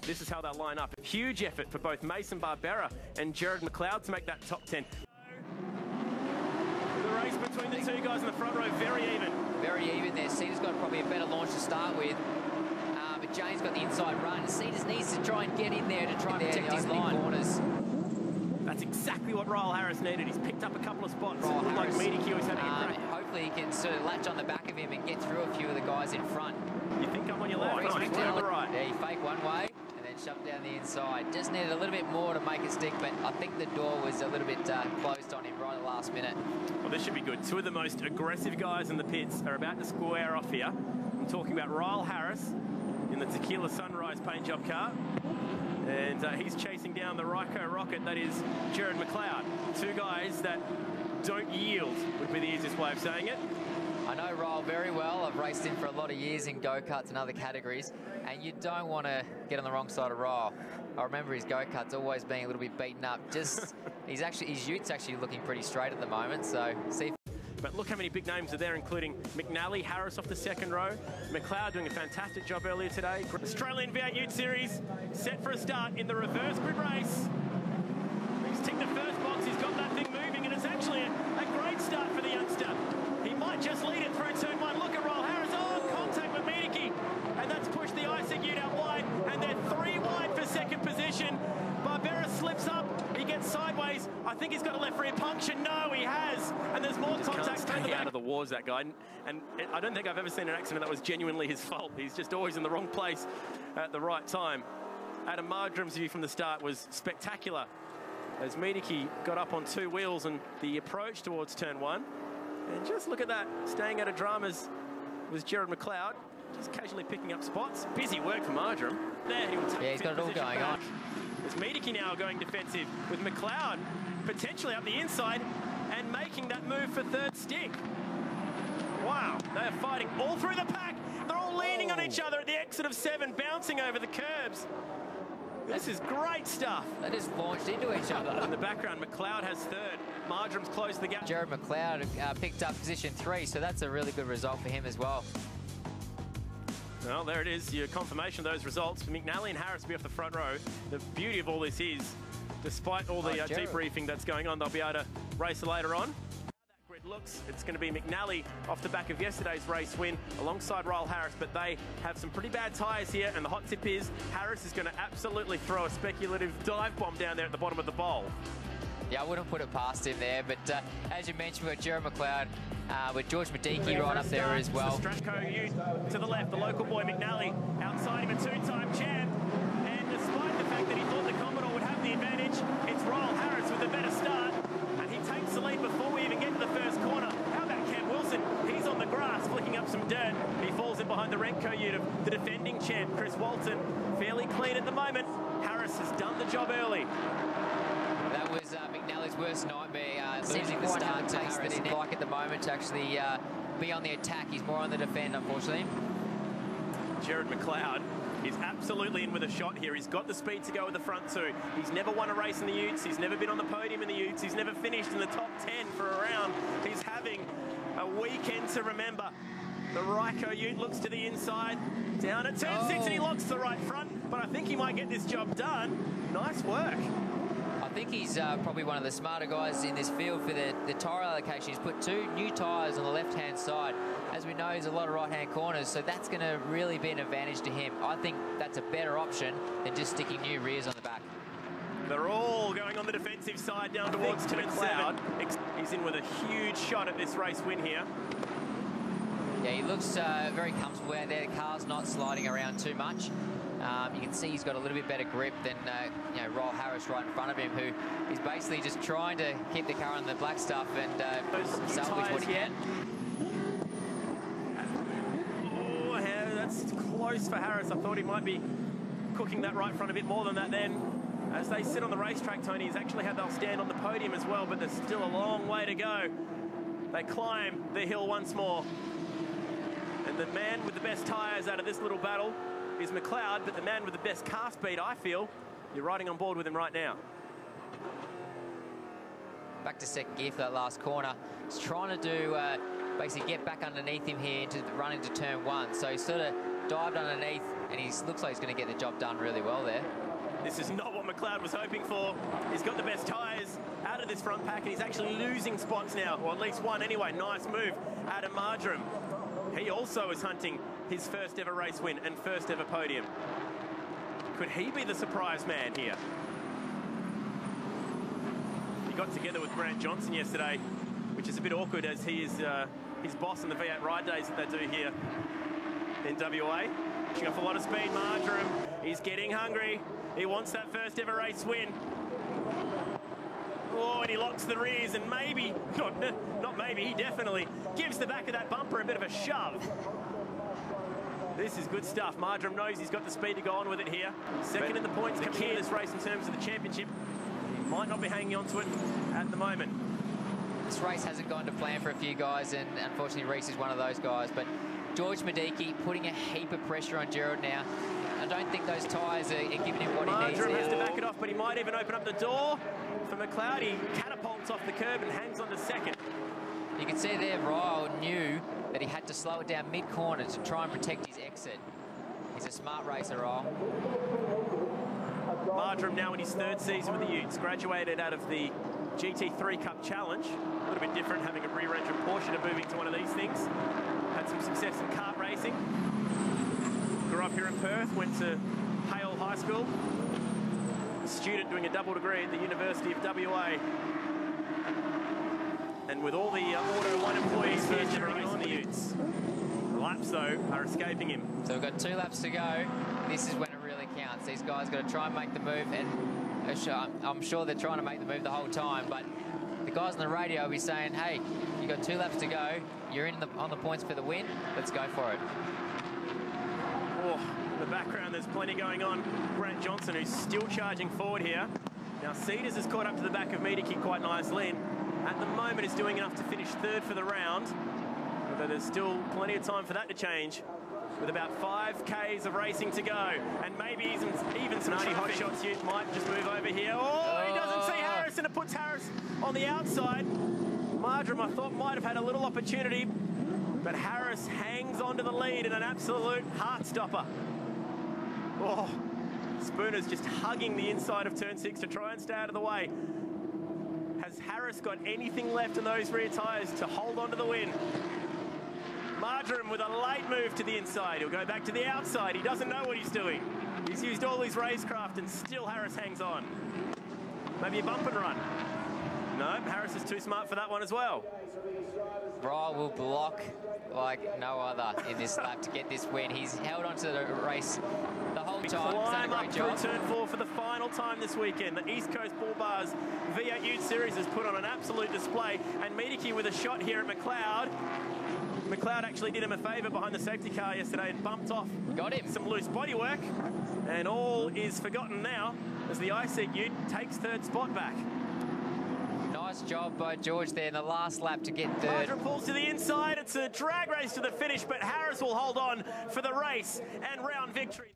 this is how they'll line up. Huge effort for both Mason Barbera and Gerard McLeod to make that top 10. The race between the two guys in the front row, very even. Very even there. Cedar's got probably a better launch to start with. But Jane's got the inside run. Cedars needs to try and get in there to try and protect his line. Corners. That's exactly what Ryle Harris needed. He's picked up a couple of spots. It looked like Mediki was having a crack. Hopefully he can sort of latch on the back of him and get through a few of the guys in front. You think I'm on your left? Oh, he's down the right. Yeah, he faked one way and then shoved down the inside. Just needed a little bit more to make it stick, but I think the door was a little bit closed on him right at the last minute. Well, this should be good. Two of the most aggressive guys in the pits are about to square off here. I'm talking about Ryle Harris in the Tequila Sunrise paint job car. And he's chasing down the Ryco Rocket, that is Gerard McLeod. Two guys that don't yield, would be the easiest way of saying it. I know Ryle very well. I've raced him for a lot of years in go-karts and other categories, and you don't want to get on the wrong side of Ryle. I remember his go-karts always being a little bit beaten up. Just his Utes actually looking pretty straight at the moment, so see if... But look how many big names are there, including McNally, Harris off the second row, McLeod doing a fantastic job earlier today. Australian V8 Ute Series set for a start in the reverse grid race. He's ticked the first box, he's got that thing moving, and it's actually a great start for the youngster. He might just lead it through turn one. Look at Ryle Harris, oh, contact with Mediki, and that's pushed the ISIG Ute out wide, and they're 3 wide for second position. Barbera slips up, he gets sideways. I think he's got a left rear puncture. No, he has, and there's more contact. Stay out of the wars, that guy, and I don't think I've ever seen an accident that was genuinely his fault. He's just always in the wrong place at the right time. Adam Margram's view from the start was spectacular as Mediki got up on 2 wheels and the approach towards turn 1. And just look at that, staying out of dramas was Gerard McLeod, just casually picking up spots. Busy work for Margram. There, he will take he's got it all going on. There's Mediki now going defensive with McLeod potentially up the inside and making that move for third stick. Wow, they're fighting all through the pack. They're all leaning on each other at the exit of 7, bouncing over the curbs. This is great stuff. They just launched into each other. In the background, McLeod has third. Margram's closed the gap. Gerard McLeod picked up position 3, so that's a really good result for him as well. Well, there it is, your confirmation of those results. McNally and Harris will be off the front row. The beauty of all this is, despite all the debriefing that's going on, they'll be able to race later on. How that grid looks, it's going to be McNally off the back of yesterday's race win alongside Ryle Harris, but they have some pretty bad tyres here, and the hot tip is Harris is going to absolutely throw a speculative dive bomb down there at the bottom of the bowl. Yeah, I wouldn't put it past him there, but as you mentioned, we've got Gerard McLeod with George Mediki right up there as well. The Stratco Ute to the left, the local boy McNally outside him, a 2-time champ. And despite the fact that he thought the Commodore would have the advantage, it's Ryle Harris with a better start. And he takes the lead before we even get to the first corner. How about Cam Wilson? He's on the grass, flicking up some dirt. He falls in behind the Renko Ute of the defending champ, Chris Walton. Fairly clean at the moment. Harris has done the job early. That was McNally's worst nightmare, losing the start pace that he'd like at the moment to actually be on the attack. He's more on the defend, unfortunately. Gerard McLeod is absolutely in with a shot here. He's got the speed to go with the front 2. He's never won a race in the Utes. He's never been on the podium in the Utes. He's never finished in the top 10 for a round. He's having a weekend to remember. The Ryco Ute looks to the inside, down at turn 6, and he locks the right front, but I think he might get this job done. Nice work. I think he's probably one of the smarter guys in this field for the tyre allocation. He's put 2 new tyres on the left-hand side. As we know, there's a lot of right-hand corners, so that's going to really be an advantage to him. I think that's a better option than just sticking new rears on the back. They're all going on the defensive side down towards turn 7. He's in with a huge shot at this race win here. Yeah, he looks very comfortable out there. The car's not sliding around too much. You can see he's got a little bit better grip than Ryle Harris right in front of him, who is basically just trying to keep the car on the black stuff and salvage what he can. Oh, that's close for Harris. I thought he might be cooking that right front a bit more than that then. As they sit on the racetrack, Tony, he's actually had they'll stand on the podium as well, but there's still a long way to go. They climb the hill once more. And the man with the best tyres out of this little battle is McLeod, but the man with the best car speed, I feel, you're riding on board with him right now. Back to second gear for that last corner. He's trying to do, basically get back underneath him here to run into turn 1. So he's sort of dived underneath, and he looks like he's going to get the job done really well there. This is not what McLeod was hoping for. He's got the best tyres out of this front pack, and he's actually losing spots now, or at least one anyway. Nice move out of Marjoram. He also is hunting his first ever race win and first ever podium. Could he be the surprise man here? He got together with Grant Johnson yesterday, which is a bit awkward as he is his boss on the V8 ride days that they do here in WA. Pushing off a lot of speed, Marjoram. He's getting hungry. He wants that first ever race win. Oh, and he locks the rears, and maybe, not maybe, he definitely gives the back of that bumper a bit of a shove. This is good stuff. Marjoram knows he's got the speed to go on with it here. Second in the points coming in this race in terms of the championship. He might not be hanging on to it at the moment. This race hasn't gone to plan for a few guys, and unfortunately Reese is one of those guys. But George Mediki putting a heap of pressure on Gerard now. I don't think those tyres are giving him what he needs. Marjoram has to back it off, but he might even open up the door for McLeod. He catapults off the curb and hangs on to second. You can see there, Ryle knew that he had to slow it down mid-corner to try and protect his exit. He's a smart racer, Ryle. Marjoram now in his third season with the Utes, graduated out of the GT3 Cup Challenge. A little bit different, having a re-registered Porsche to moving to one of these things. Had some success in kart racing. Grew up here in Perth, went to Hale High School. A student doing a double degree at the University of WA. And with all the Auto 1 employees first generation on the Utes. The laps, though, are escaping him. So we've got 2 laps to go. This is when it really counts. These guys got to try and make the move, and I'm sure they're trying to make the move the whole time, but the guys on the radio will be saying, hey, you got 2 laps to go. You're on the points for the win. Let's go for it. Oh, in the background, there's plenty going on. Grant Johnson, who's still charging forward here. Now, Cedars has caught up to the back of Mediki quite nicely. And at the moment, is doing enough to finish third for the round. Although there's still plenty of time for that to change. With about 5 Ks of racing to go. And maybe even some hot shots. You might just move over here. Oh, he doesn't see Harris, and it puts Harris on the outside. Marjoram, I thought, might have had a little opportunity. But Harris hangs on to the lead in an absolute heart-stopper. Oh, Spooner's just hugging the inside of turn 6 to try and stay out of the way. Has Harris got anything left in those rear tyres to hold on to the win? Marjoram with a late move to the inside. He'll go back to the outside. He doesn't know what he's doing. He's used all his racecraft, and still Harris hangs on. Maybe a bump and run. No, Harris is too smart for that one as well. Ryle will block like no other in this lap to get this win. He's held on to the race the whole time. Climb up through turn 4 for the final time this weekend. The East Coast Bull Bars V8 Utes Series has put on an absolute display, and Mediki with a shot here at McLeod. McLeod actually did him a favour behind the safety car yesterday and bumped off. Got him. Some loose bodywork, and all is forgotten now as the IC Ute takes third spot back. Nice job by George there in the last lap to get third. Marjoram pulls to the inside. It's a drag race to the finish, but Harris will hold on for the race and round victory.